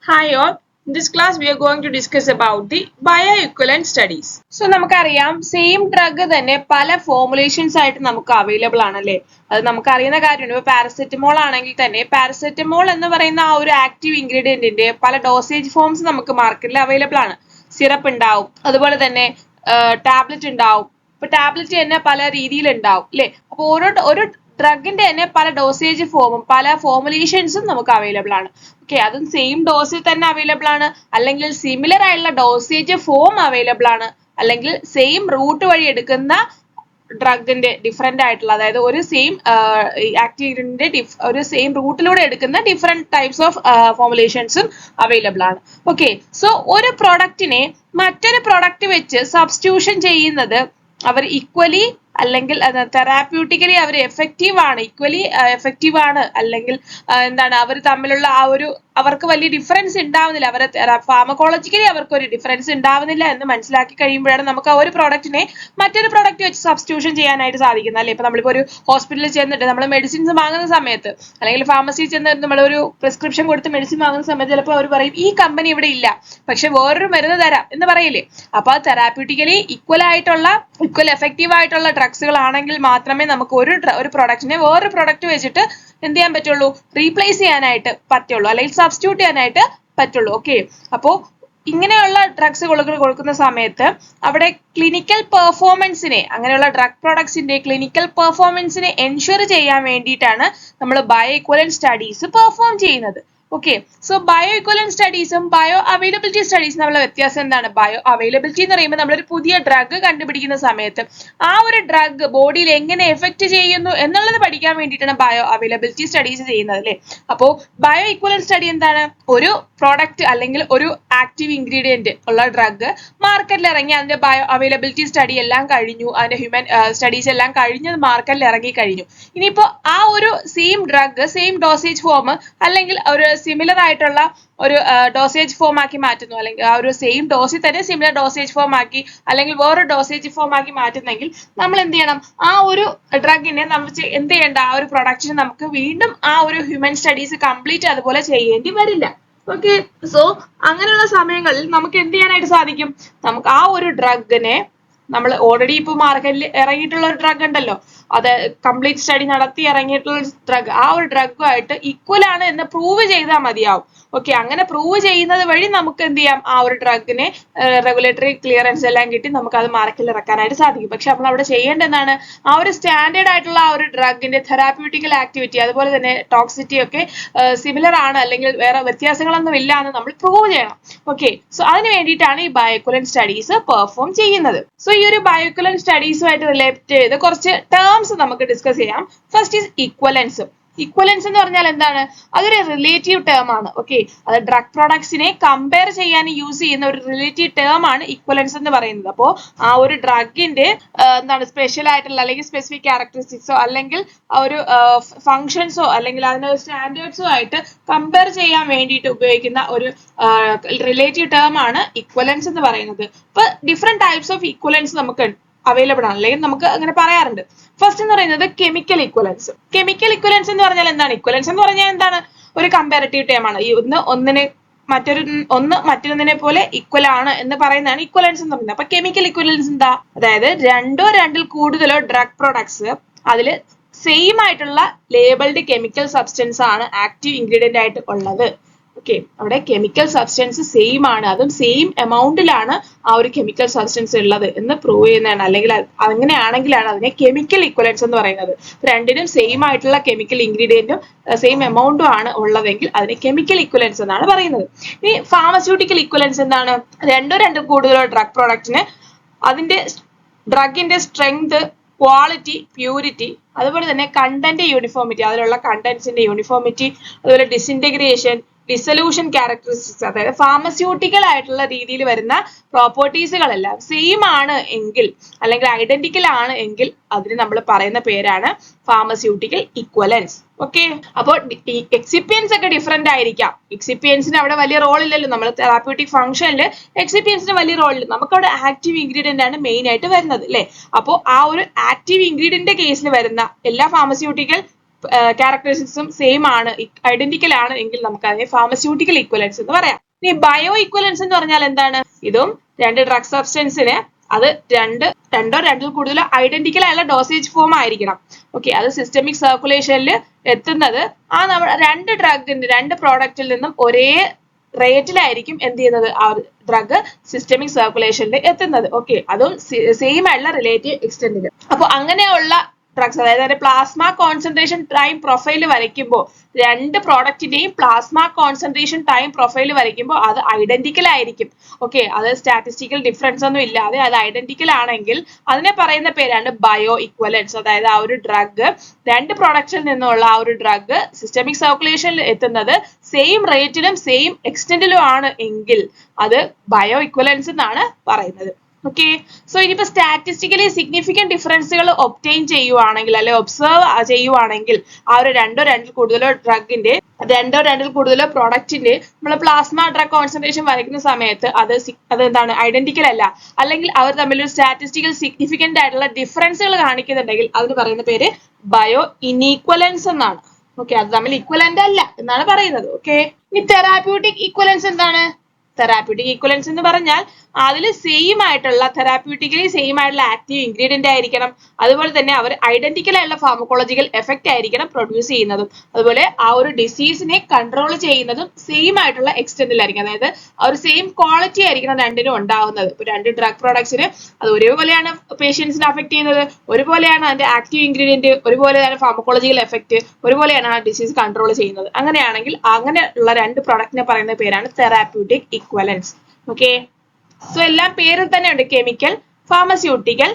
Hi all. In this class we are going to discuss about the bioequivalent studies. So നമുക്കറിയാം same drug തന്നെ പല formulations ആയിട്ട് നമുക്ക് available ആണല്ലേ. അത് നമുക്കറിയുന്ന കാര്യമാണ്. ഇപ്പോൾ പാരസെറ്റമോൾ ആണെങ്കിൽ തന്നെ പാരസെറ്റമോൾ എന്ന് പറയുന്ന ആ ഒരു ആക്റ്റീവ് ഇൻഗ്രീഡിയന്റിന്റെ പല ഡോസേജ് ഫോംസ് നമുക്ക് മാർക്കറ്റിൽ അവൈലബിൾ ആണ്. സിറപ്പ് ഉണ്ടാവും, അതുപോലെ തന്നെ ടാബ്ലറ്റ് ഉണ്ടാവും. ഇപ്പൊ ടാബ്ലറ്റ് തന്നെ പല രീതിയിൽ ഉണ്ടാവും അല്ലെ. അപ്പൊ ഒരു ഡ്രഗിന്റെ തന്നെ പല ഡോസേജ് ഫോമും പല ഫോർമുലേഷൻസും നമുക്ക് അവൈലബിൾ ആണ്. ഓക്കെ, അതും സെയിം ഡോസിൽ തന്നെ അവൈലബിൾ ആണ്, അല്ലെങ്കിൽ സിമിലർ ആയിട്ടുള്ള ഡോസേജ് ഫോം അവൈലബിൾ ആണ്, അല്ലെങ്കിൽ സെയിം റൂട്ട് വഴി എടുക്കുന്ന ഡ്രഗിന്റെ ഡിഫറെന്റ് ആയിട്ടുള്ള, അതായത് ഒരു സെയിം ആക്റ്റീവിന്റെ ഒരു സെയിം റൂട്ടിലൂടെ എടുക്കുന്ന ഡിഫറെന്റ് ടൈപ്സ് ഓഫ് ഫോർമുലേഷൻസും അവൈലബിൾ ആണ്. ഓക്കെ, സോ ഒരു പ്രൊഡക്റ്റിനെ മറ്റൊരു പ്രൊഡക്റ്റ് വെച്ച് സബ്സ്റ്റിറ്റ്യൂഷൻ ചെയ്യുന്നത് അവർ ഈക്വലി അല്ലെങ്കിൽ തെറാപ്യൂട്ടിക്കലി അവർ എഫക്റ്റീവ് ആണ്, ഈക്വലി എഫക്റ്റീവ് ആണ്, അല്ലെങ്കിൽ എന്താണ് അവർ തമ്മിലുള്ള ആ ഒരു അവർക്ക് വലിയ ഡിഫറൻസ് ഉണ്ടാവുന്നില്ല, അവരെ ഫാർമക്കോളജിക്കലി അവർക്ക് ഒരു ഡിഫറൻസ് ഉണ്ടാവുന്നില്ല എന്ന് മനസ്സിലാക്കി കഴിയുമ്പോഴാണ് നമുക്ക് ആ ഒരു പ്രോഡക്റ്റിനെ മറ്റൊരു പ്രോഡക്റ്റ് വെച്ച് സബ്സ്റ്റിറ്റ്യൂഷൻ ചെയ്യാനായിട്ട് സാധിക്കുന്നത് അല്ലെ. ഇപ്പൊ നമ്മളിപ്പോ ഒരു ഹോസ്പിറ്റലിൽ ചെന്നിട്ട് നമ്മൾ മെഡിസിൻസ് വാങ്ങുന്ന സമയത്ത് അല്ലെങ്കിൽ ഫാർമസിയിൽ ചെന്ന് നമ്മളൊരു പ്രിസ്ക്രിപ്ഷൻ കൊടുത്ത് മെഡിസിൻ വാങ്ങുന്ന സമയത്ത് ചിലപ്പോൾ അവർ പറയും ഈ കമ്പനി ഇവിടെ ഇല്ല, പക്ഷെ വേറൊരു മരുന്ന് തരാം എന്ന് പറയില്ലേ. അപ്പൊ ആ തെറാപ്യൂട്ടിക്കലി ഈക്വൽ എഫക്റ്റീവ് ആയിട്ടുള്ള ഡ്രഗ്സുകൾ ആണെങ്കിൽ മാത്രമേ നമുക്ക് ഒരു പ്രൊഡക്റ്റിനെ വേറൊരു പ്രൊഡക്റ്റ് വെച്ചിട്ട് എന്ത് ചെയ്യാൻ പറ്റുള്ളൂ, റീപ്ലേസ് ചെയ്യാനായിട്ട് പറ്റുള്ളൂ, അല്ലെങ്കിൽ സബ്സ്റ്റിറ്റ്യൂട്ട് ചെയ്യാനായിട്ട് പറ്റുള്ളൂ. ഓക്കെ, അപ്പോ ഇങ്ങനെയുള്ള ഡ്രഗ്സ് കൊടുക്കുന്ന സമയത്ത് അവിടെ ക്ലിനിക്കൽ പെർഫോമൻസിനെ, അങ്ങനെയുള്ള ഡ്രഗ് പ്രോഡക്ട്സിന്റെ ക്ലിനിക്കൽ പെർഫോമൻസിനെ എൻഷുർ ചെയ്യാൻ വേണ്ടിയിട്ടാണ് നമ്മൾ ബയോ ഇക്വലന്റ് സ്റ്റഡീസ് പെർഫോം ചെയ്യുന്നത്. ഓക്കെ, സോ ബയോ ഇക്വലന്റ് സ്റ്റഡീസും ബയോ അവൈലബിലിറ്റി സ്റ്റഡീസും തമ്മിലുള്ള വ്യത്യാസം എന്താണ്? ബയോ അവൈലബിലിറ്റി എന്ന് പറയുമ്പോൾ നമ്മളൊരു പുതിയ ഡ്രഗ് കണ്ടുപിടിക്കുന്ന സമയത്ത് ആ ഒരു ഡ്രഗ് ബോഡിയിൽ എങ്ങനെ എഫക്ട് ചെയ്യുന്നു എന്നുള്ളത് പഠിക്കാൻ വേണ്ടിയിട്ടാണ് ബയോ അവൈലബിലിറ്റി സ്റ്റഡീസ് ചെയ്യുന്നത് അല്ലേ. അപ്പോൾ ബയോ ഇക്വലന്റ് സ്റ്റഡി എന്താണ്? ഒരു പ്രോഡക്റ്റ് അല്ലെങ്കിൽ ഒരു ആക്റ്റീവ് ഇൻഗ്രീഡിയന്റ് ഉള്ള ഡ്രഗ് മാർക്കറ്റിൽ ഇറങ്ങി അതിന്റെ ബയോ അവൈലബിലിറ്റി സ്റ്റഡി എല്ലാം കഴിഞ്ഞു, അതിന്റെ ഹ്യൂമൻ സ്റ്റഡീസ് എല്ലാം കഴിഞ്ഞ് മാർക്കറ്റിൽ ഇറങ്ങി കഴിഞ്ഞു. ഇനിയിപ്പോ ആ ഒരു same drug same dosage form അല്ലെങ്കിൽ ഒരു സിമിലർ ആയിട്ടുള്ള ഒരു ഡോസേജ് ഫോം ആക്കി മാറ്റുന്നു, അല്ലെങ്കിൽ ആ ഒരു സെയിം ഡോസിൽ തന്നെ സിമിലർ ഡോസേജ് ഫോം ആക്കി അല്ലെങ്കിൽ വേറൊരു ഡോസേജ് ഫോം ആക്കി മാറ്റുന്നെങ്കിൽ നമ്മൾ എന്ത് ചെയ്യണം? ആ ഒരു ഡ്രഗിനെ നമ്മൾ എന്ത് ചെയ്യേണ്ട? ആ ഒരു പ്രൊഡക്റ്റിന് നമുക്ക് വീണ്ടും ആ ഒരു ഹ്യൂമൻ സ്റ്റഡീസ് കംപ്ലീറ്റ് അതുപോലെ ചെയ്യേണ്ടി വരില്ല. ഓക്കെ, സോ അങ്ങനെയുള്ള സമയങ്ങളിൽ നമുക്ക് എന്ത് ചെയ്യാനായിട്ട് സാധിക്കും? നമുക്ക് ആ ഒരു ഡ്രഗിനെ നമ്മൾ ഓൾറെഡി ഇപ്പൊ മാർക്കറ്റിൽ ഇറങ്ങിയിട്ടുള്ള ഒരു ഡ്രഗ് ഉണ്ടല്ലോ, അത് കംപ്ലീറ്റ് സ്റ്റഡി നടത്തി ഇറങ്ങിയിട്ടുള്ള ഡ്രഗ്, ആ ഒരു ഡ്രഗുമായിട്ട് ഈക്വൽ ആണ് എന്ന് പ്രൂവ് ചെയ്താൽ മതിയാവും. ഓക്കെ, അങ്ങനെ പ്രൂവ് ചെയ്യുന്നത് വഴി നമുക്ക് എന്ത് ചെയ്യാം? ആ ഒരു ഡ്രഗിനെ റെഗുലേറ്ററി ക്ലിയറൻസ് എല്ലാം കിട്ടി നമുക്ക് അത് മാർക്കറ്റിൽ ഇറക്കാനായിട്ട് സാധിക്കും. പക്ഷെ നമ്മൾ അവിടെ ചെയ്യേണ്ടതാണ്, ആ ഒരു സ്റ്റാൻഡേർഡ് ആയിട്ടുള്ള ആ ഒരു ഡ്രഗിന്റെ തെറാപ്യൂട്ടിക്കൽ ആക്ടിവിറ്റി അതുപോലെ തന്നെ ടോക്സിറ്റി ഒക്കെ സിമിലർ ആണ്, അല്ലെങ്കിൽ വേറെ വ്യത്യാസങ്ങളൊന്നും ഇല്ല എന്ന് നമ്മൾ പ്രൂവ് ചെയ്യണം. ഓക്കെ, സോ അതിന് വേണ്ടിയിട്ടാണ് ഈ ബയോഇക്വലന്റ് സ്റ്റഡീസ് പെർഫോം ചെയ്യുന്നത്. സോ ഈ ഒരു ബയോഇക്വലന്റ് സ്റ്റഡീസുമായിട്ട് റിലേറ്റ് ചെയ്ത് കുറച്ച് ടേംസ് നമുക്ക് ഡിസ്കസ് ചെയ്യാം. First is ഇക്വലൻസ്. ഇക്വലൻസ് എന്ന് പറഞ്ഞാൽ എന്താണ്? അതൊരു റിലേറ്റീവ് ടേം ആണ്. ഓക്കെ, അത് ഡ്രഗ് പ്രോഡക്ട്സിനെ കമ്പയർ ചെയ്യാൻ യൂസ് ചെയ്യുന്ന ഒരു റിലേറ്റീവ് ടേം ആണ് ഇക്വലൻസ് എന്ന് പറയുന്നത്. അപ്പോൾ ആ ഒരു ഡ്രഗിന്റെ എന്താണ് സ്പെഷ്യൽ ആയിട്ടുള്ള അല്ലെങ്കിൽ സ്പെസിഫിക് ക്യാരക്ടറിസ്റ്റിക്സോ അല്ലെങ്കിൽ ഒരു ഫങ്ഷൻസോ അല്ലെങ്കിൽ അതിന്റെ സ്റ്റാൻഡേർഡ്സോ ആയിട്ട് കമ്പയർ ചെയ്യാൻ വേണ്ടിയിട്ട് ഉപയോഗിക്കുന്ന ഒരു റിലേറ്റീവ് ടേം ആണ് ഇക്വലൻസ് എന്ന് പറയുന്നത്. ഇപ്പൊ ഡിഫറെന്റ് ടൈപ്സ് ഓഫ് ഇക്വലൻസ് നമുക്ക് അവൈലബിൾ ആണ്, അല്ലെങ്കിൽ നമുക്ക് അങ്ങനെ പറയാറുണ്ട്. ഫസ്റ്റ് എന്ന് പറയുന്നത് കെമിക്കൽ ഇക്വലൻസ്. കെമിക്കൽ ഇക്വലൻസ് എന്ന് പറഞ്ഞാൽ എന്താണ്? ഇക്വലൻസ് എന്ന് പറഞ്ഞാൽ എന്താണ്? ഒരു കമ്പാരിറ്റീവ് ടേം ആണ്. ഈ ഒന്ന് മറ്റൊന്നിനെ പോലെ ഈക്വൽ ആണ് എന്ന് പറയുന്നതാണ് ഇക്വലൻസ് എന്ന് പറയുന്നത്. അപ്പൊ കെമിക്കൽ ഇക്വലൻസ് എന്താ? അതായത് രണ്ടിൽ കൂടുതലോ ഡ്രഗ് പ്രോഡക്ട്സ് അതിൽ സെയിം ആയിട്ടുള്ള ലേബിൾഡ് കെമിക്കൽ സബ്സ്റ്റൻസ് ആണ് ആക്റ്റീവ് ഇൻഗ്രീഡിയന്റ് ആയിട്ട് ഉള്ളത്. ഓക്കെ, അവിടെ കെമിക്കൽ സബ്സ്റ്റൻസ് സെയിം ആണ്, അതും സെയിം എമൗണ്ടിലാണ് ആ ഒരു കെമിക്കൽ സബ്സ്റ്റൻസ് ഉള്ളത് എന്ന് പ്രൂവ് ചെയ്യുന്നതാണ്, അല്ലെങ്കിൽ അങ്ങനെയാണെങ്കിലാണ് അതിനെ കെമിക്കൽ ഇക്വലൻസ് എന്ന് പറയുന്നത്. രണ്ടിനും സെയിം ആയിട്ടുള്ള കെമിക്കൽ ഇൻഗ്രീഡിയന്റും സെയിം എമൗണ്ടും ആണ് ഉള്ളതെങ്കിൽ അതിനെ കെമിക്കൽ ഇക്വലൻസ് എന്നാണ് പറയുന്നത്. ഇനി ഫാർമസ്യൂട്ടിക്കൽ ഇക്വലൻസ് എന്താണ്? രണ്ടിൽ കൂടുതലോ ഡ്രഗ് പ്രോഡക്റ്റിന് അതിന്റെ ഡ്രഗിന്റെ സ്ട്രെങ്ത്, ക്വാളിറ്റി, പ്യൂരിറ്റി, അതുപോലെ തന്നെ കണ്ടന്റ് യൂണിഫോമിറ്റി, അതിലുള്ള കണ്ടന്റ്സിന്റെ യൂണിഫോമിറ്റി, അതുപോലെ ഡിസിന്റഗ്രേഷൻ, ഡിസൊല്യൂഷൻ ക്യാരക്ടറിസ്റ്റിക്സ്, അതായത് ഫാർമസ്യൂട്ടിക്കൽ ആയിട്ടുള്ള രീതിയിൽ വരുന്ന പ്രോപ്പർട്ടീസുകളെല്ലാം സെയിം ആണ് എങ്കിൽ അല്ലെങ്കിൽ ഐഡന്റിക്കൽ ആണ് എങ്കിൽ അതിന് നമ്മൾ പറയുന്ന പേരാണ് ഫാർമസ്യൂട്ടിക്കൽ ഇക്വലൻസ്. ഓക്കെ, അപ്പോൾ എക്സിപ്പിയൻസ് ഒക്കെ ഡിഫറെന്റ് ആയിരിക്കാം. എക്സിപ്പിയൻസിന് അവിടെ വലിയ റോൾ ഇല്ലല്ലോ, നമ്മൾ തെറാപ്യൂട്ടിക് ഫംഗ്ഷനിൽ എക്സിപ്പിയൻസിന് വലിയ റോൾ ഇല്ല, നമുക്ക് അവിടെ ആക്റ്റീവ് ഇൻഗ്രീഡിയന്റ് ആണ് മെയിൻ ആയിട്ട് വരുന്നത് അല്ലെ. അപ്പോൾ ആ ഒരു ആക്റ്റീവ് ഇൻഗ്രീഡിയന്റ് കേസിൽ വരുന്ന എല്ലാ ഫാർമസ്യൂട്ടിക്കൽ ക്യാരക്ടറിസ്റ്റിക്സും സെയിം ആണ്, ഐഡന്റിക്കൽ ആണ് എങ്കിൽ നമുക്ക് അതിനെ ഫാർമസ്യൂട്ടിക്കൽ ഇക്വലൻസ് എന്ന് പറയാം. ഇനി ബയോ ഇക്വലൻസ് എന്ന് പറഞ്ഞാൽ എന്താണ്? ഇതും രണ്ട് ഡ്രഗ് സബ്സ്റ്റൻസിന് അത് രണ്ടോ രണ്ടിൽ കൂടുതലോ ഐഡന്റിക്കൽ ആയുള്ള ഡോസേജ് ഫോം ആയിരിക്കണം. ഓക്കെ, അത് സിസ്റ്റമിക് സർക്കുലേഷനിൽ എത്തുന്നത് ആ രണ്ട് ഡ്രഗിന്റെ രണ്ട് പ്രോഡക്റ്റിൽ നിന്നും ഒരേ റേറ്റിലായിരിക്കും എന്ത് ചെയ്യുന്നത്, ആ ഡ്രഗ് സിസ്റ്റമിക് സർക്കുലേഷനിൽ എത്തുന്നത്. ഓക്കെ, അതും സെയിം ആയിട്ടുള്ള റിലേറ്റീവ് എക്സ്റ്റെന്റിൽ. അപ്പൊ അങ്ങനെയുള്ള ഡ്രഗ്സ്, അതായത് പ്ലാസ്മ കോൺസെൻട്രേഷൻ ടൈം പ്രൊഫൈൽ വരയ്ക്കുമ്പോൾ രണ്ട് പ്രോഡക്റ്റിന്റെയും പ്ലാസ്മ കോൺസെൻട്രേഷൻ ടൈം പ്രൊഫൈൽ വരയ്ക്കുമ്പോൾ അത് ഐഡന്റിക്കൽ ആയിരിക്കും. ഓക്കെ, അത് സ്റ്റാറ്റിസ്റ്റിക്കൽ ഡിഫറൻസ് ഒന്നും ഇല്ലാതെ അത് ഐഡന്റിക്കൽ ആണെങ്കിൽ അതിനെ പറയുന്ന പേരാണ് ബയോ ഇക്വലൻസ്. അതായത് ആ ഒരു ഡ്രഗ് രണ്ട് പ്രോഡക്റ്റിൽ നിന്നുള്ള ആ ഒരു ഡ്രഗ് സിസ്റ്റമിക് സർക്കുലേഷനിൽ എത്തുന്നത് സെയിം റേറ്റിലും സെയിം എക്സ്റ്റെന്റിലും ആണ് എങ്കിൽ അത് ബയോ ഇക്വലൻസ് എന്നാണ് പറയുന്നത്. ഓക്കെ, സോ ഇനിയിപ്പോ സ്റ്റാറ്റിസ്റ്റിക്കലി സിഗ്നിഫിക്കന്റ് ഡിഫറൻസുകൾ ഒബ്റ്റെയിൻ ചെയ്യുവാണെങ്കിൽ അല്ലെ ഒബ്സർവ് ചെയ്യുവാണെങ്കിൽ ആ ഒരു രണ്ടോ രണ്ടിൽ കൂടുതലോ ഡ്രഗിന്റെ രണ്ടോ രണ്ടിൽ കൂടുതലോ പ്രോഡക്റ്റിന്റെ നമ്മൾ പ്ലാസ്മ ഡ്രഗ് കോൺസെൻട്രേഷൻ വരയ്ക്കുന്ന സമയത്ത് അത് എന്താണ്, ഐഡന്റിക്കൽ അല്ല, അല്ലെങ്കിൽ അവർ തമ്മിൽ ഒരു സ്റ്റാറ്റിസ്റ്റിക്കൽ സിഗ്നിഫിക്കന്റ് ആയിട്ടുള്ള ഡിഫറൻസുകൾ കാണിക്കുന്നുണ്ടെങ്കിൽ അതിന് പറയുന്ന പേര് ബയോ ഇനീക്വലൻസ് എന്നാണ്. ഓക്കെ, അത് തമ്മിൽ ഇക്വലന്റ് അല്ല എന്നാണ് പറയുന്നത്. ഓക്കെ, ഇനി തെറാപ്യൂട്ടിക് ഇക്വലൻസ് എന്താണ്? തെറാപ്യൂട്ടിക് ഇക്വലൻസ് എന്ന് പറഞ്ഞാൽ അതിൽ സെയിം ആയിട്ടുള്ള തെറാപ്യൂട്ടിക്കലി സെയിം ആയിട്ടുള്ള ആക്റ്റീവ് ഇൻഗ്രീഡിയന്റ് ആയിരിക്കണം. അതുപോലെ തന്നെ അവർ ഐഡന്റിക്കൽ ആയിട്ടുള്ള ഫാർമക്കോളജിക്കൽ എഫക്റ്റ് ആയിരിക്കണം പ്രൊഡ്യൂസ് ചെയ്യുന്നതും. അതുപോലെ ആ ഒരു ഡിസീസിനെ കൺട്രോൾ ചെയ്യുന്നതും സെയിം ആയിട്ടുള്ള എക്സ്റ്റെന്റിലായിരിക്കും. അതായത് ആ ഒരു സെയിം ക്വാളിറ്റി ആയിരിക്കണം രണ്ടിനും ഉണ്ടാവുന്നത്. ഇപ്പൊ രണ്ട് ഡ്രഗ് പ്രോഡക്ട്സിന് അത് ഒരേപോലെയാണ് പേഷ്യൻസിനെ അഫക്ട് ചെയ്യുന്നത്, ഒരുപോലെയാണ് അതിന്റെ ആക്റ്റീവ് ഇൻഗ്രീഡിയന്റ്, ഒരുപോലെയാണ് ഫാർമക്കോളജിക്കൽ എഫക്റ്റ്, ഒരുപോലെയാണ് ആ ഡിസീസ് കൺട്രോൾ ചെയ്യുന്നത്. അങ്ങനെയാണെങ്കിൽ അങ്ങനെയുള്ള രണ്ട് പ്രോഡക്റ്റിനെ പറയുന്ന പേരാണ് തെറാപ്യൂട്ടിക് ഇക്വലൻസ്. ഓക്കെ, സോ എല്ലാം പേരിൽ തന്നെ ഉണ്ട്, കെമിക്കൽ, ഫാർമസ്യൂട്ടിക്കൽ,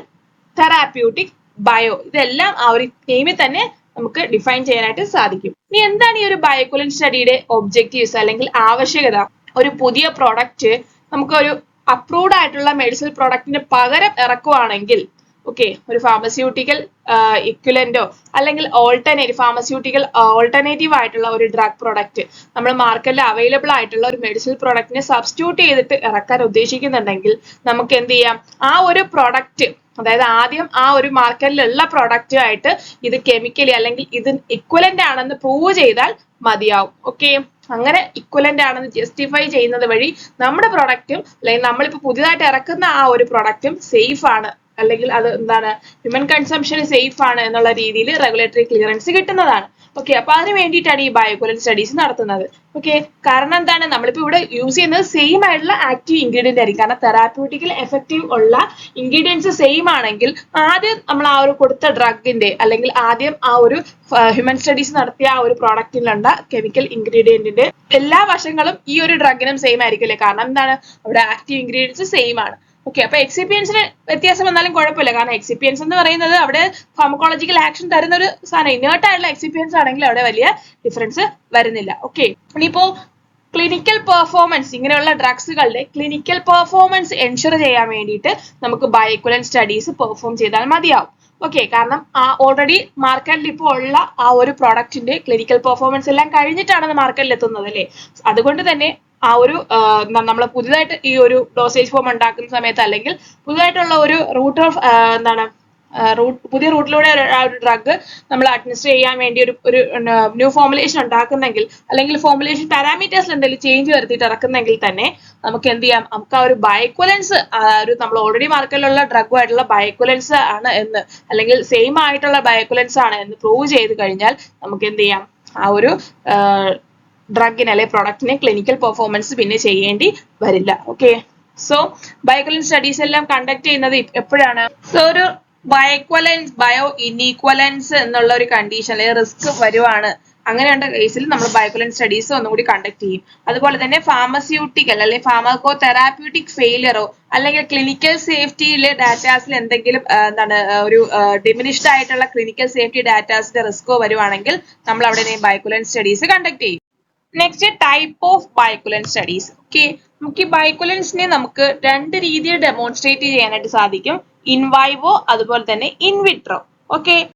തെറാപ്യൂട്ടിക്, ബയോ, ഇതെല്ലാം ആ ഒരു നെയിമിൽ തന്നെ നമുക്ക് ഡിഫൈൻ ചെയ്യാനായിട്ട് സാധിക്കും. ഇനി എന്താണ് ഈ ഒരു ബയോഇക്വലൻസ് സ്റ്റഡിയുടെ ഒബ്ജക്റ്റീവ്സ് അല്ലെങ്കിൽ ആവശ്യകത? ഒരു പുതിയ പ്രോഡക്റ്റ് നമുക്ക് ഒരു അപ്രൂവ്ഡ് ആയിട്ടുള്ള മെഡിസിനൽ പ്രോഡക്റ്റിന് പകരം ഇറക്കുവാണെങ്കിൽ, ഓക്കെ, ഒരു ഫാർമസ്യൂട്ടിക്കൽ ഇക്വലന്റോ അല്ലെങ്കിൽ ഫാർമസ്യൂട്ടിക്കൽ ഓൾട്ടർനേറ്റീവ് ആയിട്ടുള്ള ഒരു ഡ്രഗ് പ്രോഡക്റ്റ് നമ്മൾ മാർക്കറ്റിൽ അവൈലബിൾ ആയിട്ടുള്ള ഒരു മെഡിസിനൽ പ്രോഡക്റ്റിനെ സബ്സ്റ്റിറ്റ്യൂട്ട് ചെയ്തിട്ട് ഇറക്കാൻ ഉദ്ദേശിക്കുന്നുണ്ടെങ്കിൽ നമുക്ക് എന്ത് ചെയ്യാം, ആ ഒരു പ്രോഡക്റ്റ്, അതായത് ആദ്യം ആ ഒരു മാർക്കറ്റിലുള്ള പ്രോഡക്റ്റ് ആയിട്ട് ഇത് കെമിക്കലി അല്ലെങ്കിൽ ഇത് ഇക്വലന്റ് ആണെന്ന് പ്രൂവ് ചെയ്താൽ മതിയാവും. ഓക്കെ, അങ്ങനെ ഇക്വലന്റ് ആണെന്ന് ജസ്റ്റിഫൈ ചെയ്യുന്നത് വഴി നമ്മുടെ പ്രൊഡക്റ്റും അല്ലെങ്കിൽ നമ്മളിപ്പോ പുതിയതായിട്ട് ഇറക്കുന്ന ആ ഒരു പ്രൊഡക്റ്റും സേഫ് ആണ്, അല്ലെങ്കിൽ അത് എന്താണ്, ഹ്യൂമൻ കൺസംഷന് സേഫ് ആണ് എന്നുള്ള രീതിയിൽ റെഗുലേറ്ററി ക്ലിയറൻസ് കിട്ടുന്നതാണ്. ഓക്കെ, അപ്പൊ അതിന് വേണ്ടിയിട്ടാണ് ഈ ബയോഇക്വലൻസ് സ്റ്റഡീസ് നടത്തുന്നത്. ഓക്കെ, കാരണം എന്താണ്, നമ്മളിപ്പോ ഇവിടെ യൂസ് ചെയ്യുന്നത് സെയിം ആയിട്ടുള്ള ആക്റ്റീവ് ഇൻഗ്രീഡിയന്റ് ആയിരിക്കും. കാരണം തെറാപ്യൂട്ടിക്കൽ എഫക്റ്റീവ് ഉള്ള ഇൻഗ്രീഡിയൻസ് സെയിം ആണെങ്കിൽ ആദ്യം നമ്മൾ ആ ഒരു കൊടുത്ത ഡ്രഗിന്റെ അല്ലെങ്കിൽ ആദ്യം ആ ഒരു ഹ്യൂമൻ സ്റ്റഡീസ് നടത്തിയ ആ ഒരു പ്രോഡക്റ്റിലുള്ള കെമിക്കൽ ഇൻഗ്രീഡിയന്റിന്റെ എല്ലാ വശങ്ങളും ഈ ഒരു ഡ്രഗിനും സെയിം ആയിരിക്കില്ലേ? കാരണം എന്താണ്, അവിടെ ആക്റ്റീവ് ഇൻഗ്രീഡിയൻസ് സെയിം ആണ്. ഓക്കെ, അപ്പൊ എക്സിപ്പിയൻസിന് വ്യത്യാസം വന്നാലും കുഴപ്പമില്ല. കാരണം എക്സിപ്പിയൻസ് എന്ന് പറയുന്നത് അവിടെ ഫാർമക്കോളജിക്കൽ ആക്ഷൻ തരുന്ന ഒരു സാധനം, ഇനേർട്ട് ആയിട്ടുള്ള എക്സിപ്പിയൻസ് ആണെങ്കിൽ അവിടെ വലിയ ഡിഫറൻസ് വരുന്നില്ല. ഓക്കെ, ഇനിയിപ്പോ ക്ലിനിക്കൽ പെർഫോമൻസ്, ഇങ്ങനെയുള്ള ഡ്രഗ്സുകളുടെ ക്ലിനിക്കൽ പെർഫോമൻസ് എൻഷുർ ചെയ്യാൻ വേണ്ടിയിട്ട് നമുക്ക് ബയോഇക്വലൻസ് സ്റ്റഡീസ് പെർഫോം ചെയ്താൽ മതിയാവും. ഓക്കെ, കാരണം ഓൾറെഡി മാർക്കറ്റിൽ ഇപ്പോൾ ഉള്ള ആ ഒരു പ്രോഡക്റ്റിന്റെ ക്ലിനിക്കൽ പെർഫോമൻസ് എല്ലാം കഴിഞ്ഞിട്ടാണ് മാർക്കറ്റിൽ എത്തുന്നത് അല്ലേ? അതുകൊണ്ട് തന്നെ ആ ഒരു നമ്മൾ പുതിയതായിട്ട് ഈ ഒരു ഡോസേജ് ഫോം ഉണ്ടാക്കുന്ന സമയത്ത് അല്ലെങ്കിൽ പുതിയതായിട്ടുള്ള ഒരു പുതിയ റൂട്ടിലൂടെ ആ ഒരു ഡ്രഗ് നമ്മൾ അഡ്മിനിസ്റ്റർ ചെയ്യാൻ വേണ്ടി ഒരു ന്യൂ ഫോർമുലേഷൻ ഉണ്ടാക്കുന്നെങ്കിൽ അല്ലെങ്കിൽ ഫോർമുലേഷൻ പാരാമീറ്റേഴ്സിൽ എന്തെങ്കിലും ചേഞ്ച് വരുത്തിയിട്ട് ഇറക്കുന്നെങ്കിൽ തന്നെ നമുക്ക് എന്ത് ചെയ്യാം, നമുക്ക് ആ ഒരു ബയോഇക്വലൻസ്, ഒരു നമ്മൾ ഓൾറെഡി മാർക്കറ്റിലുള്ള ഡ്രഗുമായിട്ടുള്ള ബയോഇക്വലൻസ് ആണ് എന്ന് അല്ലെങ്കിൽ സെയിം ആയിട്ടുള്ള ബയോഇക്വലൻസ് ആണ് എന്ന് പ്രൂവ് ചെയ്ത് കഴിഞ്ഞാൽ നമുക്ക് എന്ത് ചെയ്യാം, ആ ഒരു ഡ്രഗിന് അല്ലെങ്കിൽ പ്രൊഡക്റ്റിന് ക്ലിനിക്കൽ പെർഫോമൻസ് പിന്നെ ചെയ്യേണ്ടി വരില്ല. ഓക്കെ, സോ ബയോഇക്വലൻസ് സ്റ്റഡീസ് എല്ലാം കണ്ടക്ട് ചെയ്യുന്നത് എപ്പോഴാണ്? സോ ഒരു ബയോ ഇനീക്വലൻസ് എന്നുള്ള ഒരു കണ്ടീഷൻ അല്ലെങ്കിൽ റിസ്ക് വരുവാണ്, അങ്ങനെയുള്ള കേസിൽ നമ്മൾ ബയോഇക്വലൻസ് സ്റ്റഡീസ് ഒന്നുകൂടി കണ്ടക്ട് ചെയ്യും. അതുപോലെ തന്നെ ഫാർമസ്യൂട്ടിക്കൽ അല്ലെങ്കിൽ ഫാർമക്കോ തെറാപ്യൂട്ടിക് ഫെയിലിയറോ അല്ലെങ്കിൽ ക്ലിനിക്കൽ സേഫ്റ്റിയിലെ ഡാറ്റാസിൽ എന്തെങ്കിലും ഒരു ഡിമിനിഷ്ഡ് ആയിട്ടുള്ള ക്ലിനിക്കൽ സേഫ്റ്റി ഡാറ്റാസിന്റെ റിസ്കോ വരുവാണെങ്കിൽ നമ്മൾ അവിടെ ബയോഇക്വലൻസ് സ്റ്റഡീസ് കണ്ടക്ട് ചെയ്യും. Next, type of bioequivalence studies. Okay, നമുക്ക് ഈ ബയോഇക്വലൻസിനെ നമുക്ക് രണ്ട് രീതിയിൽ ഡെമോൺസ്ട്രേറ്റ് ചെയ്യാനായിട്ട് സാധിക്കും, ഇൻ വൈവോ അതുപോലെ തന്നെ ഇൻ വിട്രോ. ഓക്കെ,